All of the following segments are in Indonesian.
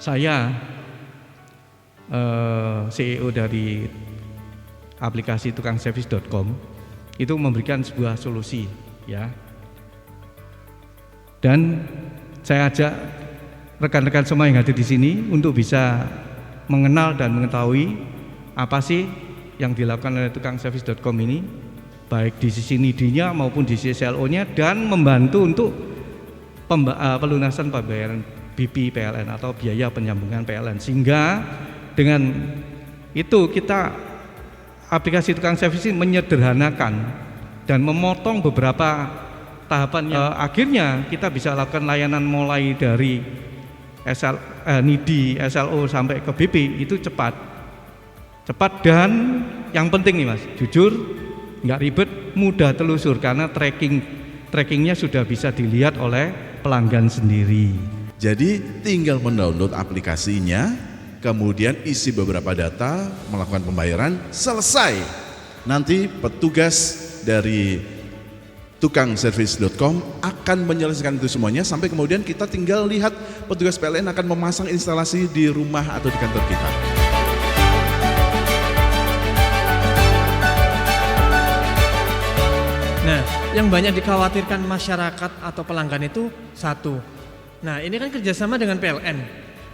Saya CEO dari aplikasi tukangservis.com itu memberikan sebuah solusi, ya. Dan saya ajak rekan-rekan semua yang hadir di sini untuk bisa mengenal dan mengetahui apa sih yang dilakukan oleh tukangservis.com ini, baik di sisi NIDI-nya maupun di sisi SLO-nya, dan membantu untuk pelunasan pembayaran BP PLN atau biaya penyambungan PLN, sehingga dengan itu kita aplikasi tukang servis ini menyederhanakan dan memotong beberapa tahapan yang akhirnya kita bisa lakukan layanan mulai dari NIDI, SLO sampai ke BP itu cepat dan yang penting nih Mas, jujur, nggak ribet, mudah telusur karena trackingnya sudah bisa dilihat oleh pelanggan sendiri. Jadi tinggal mendownload aplikasinya, kemudian isi beberapa data, melakukan pembayaran, selesai. Nanti petugas dari tukangservis.com akan menyelesaikan itu semuanya, sampai kemudian kita tinggal lihat petugas PLN akan memasang instalasi di rumah atau di kantor kita. Nah, yang banyak dikhawatirkan masyarakat atau pelanggan itu satu. Nah, ini kan kerjasama dengan PLN.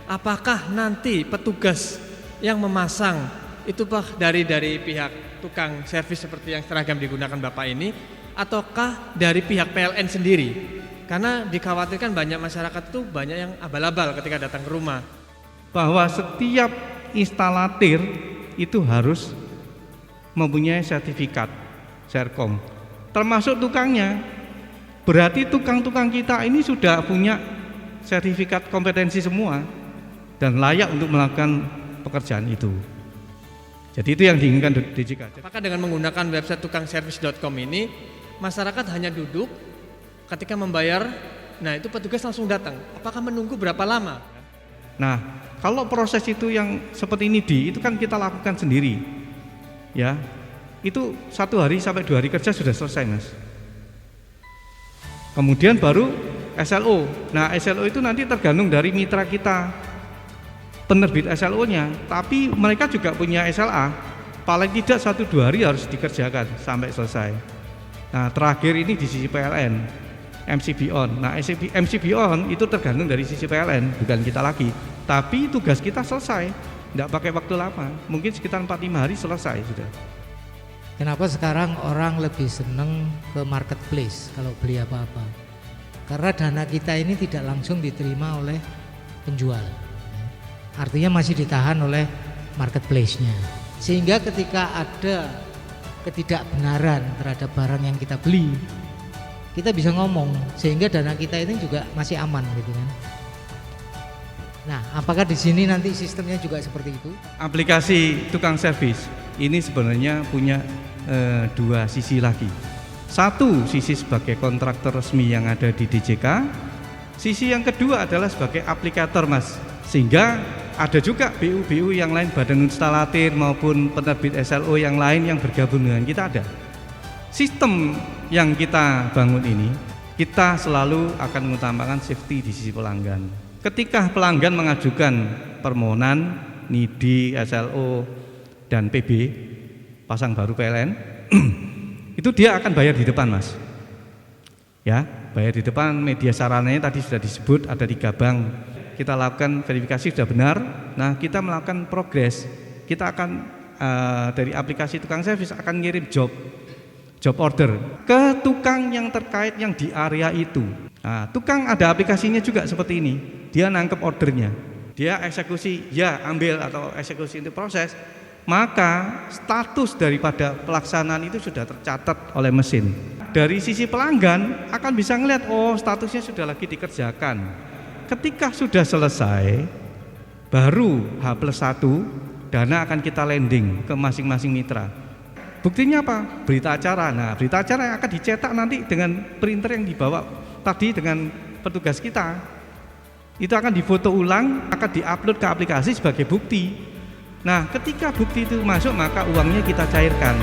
Apakah nanti petugas yang memasang itu dari pihak tukang servis seperti yang seragam digunakan Bapak ini, ataukah dari pihak PLN sendiri? Karena dikhawatirkan banyak masyarakat itu banyak yang abal-abal ketika datang ke rumah. Bahwa setiap instalatir itu harus mempunyai sertifikat Serkom, termasuk tukangnya. Berarti tukang-tukang kita ini sudah punya sertifikat kompetensi semua dan layak untuk melakukan pekerjaan itu. Jadi itu yang diinginkan DJK. Apakah dengan menggunakan website tukangservis.com ini masyarakat hanya duduk ketika membayar, nah itu petugas langsung datang? Apakah menunggu berapa lama? Nah, kalau proses itu yang seperti ini itu kan kita lakukan sendiri, ya. Itu 1 hari sampai 2 hari kerja sudah selesai, Mas. Kemudian baru SLO. Nah, SLO itu nanti tergantung dari mitra kita, penerbit SLO-nya. Tapi mereka juga punya SLA. Paling tidak 1-2 hari harus dikerjakan sampai selesai. Nah, terakhir ini di sisi PLN, MCB on. Nah, MCB on itu tergantung dari sisi PLN, bukan kita lagi. Tapi tugas kita selesai, tidak pakai waktu lama. Mungkin sekitar 4-5 hari selesai sudah. Kenapa sekarang orang lebih seneng ke marketplace kalau beli apa-apa? Karena dana kita ini tidak langsung diterima oleh penjual, artinya masih ditahan oleh marketplace-nya. Sehingga ketika ada ketidakbenaran terhadap barang yang kita beli, kita bisa ngomong, sehingga dana kita ini juga masih aman, gitu kan. Nah, apakah di sini nanti sistemnya juga seperti itu? Aplikasi tukang servis ini sebenarnya punya 2 sisi lagi. Satu, sisi sebagai kontraktor resmi yang ada di DJK. Sisi yang kedua adalah sebagai aplikator, Mas. Sehingga ada juga BU-BU yang lain, badan instalatir maupun penerbit SLO yang lain yang bergabung dengan kita ada. Sistem yang kita bangun ini, kita selalu akan mengutamakan safety di sisi pelanggan. Ketika pelanggan mengajukan permohonan NIDI, SLO, dan PB, pasang baru PLN, itu dia akan bayar di depan, Mas. Ya, bayar di depan. Media sarananya tadi sudah disebut, ada 3 bank. Kita lakukan verifikasi sudah benar. Nah, kita melakukan progres. Kita akan dari aplikasi tukang servis akan ngirim job order ke tukang yang terkait yang di area itu. Nah, tukang ada aplikasinya juga seperti ini. Dia nangkep ordernya, dia eksekusi, ya ambil atau eksekusi untuk proses. Maka status daripada pelaksanaan itu sudah tercatat oleh mesin. Dari sisi pelanggan akan bisa ngelihat, oh statusnya sudah lagi dikerjakan. Ketika sudah selesai, baru H+1 dana akan kita landing ke masing-masing mitra. Buktinya apa? Berita acara. Nah, berita acara yang akan dicetak nanti dengan printer yang dibawa tadi dengan petugas kita. Itu akan difoto ulang, akan diupload ke aplikasi sebagai bukti. Nah, ketika bukti itu masuk, maka uangnya kita cairkan.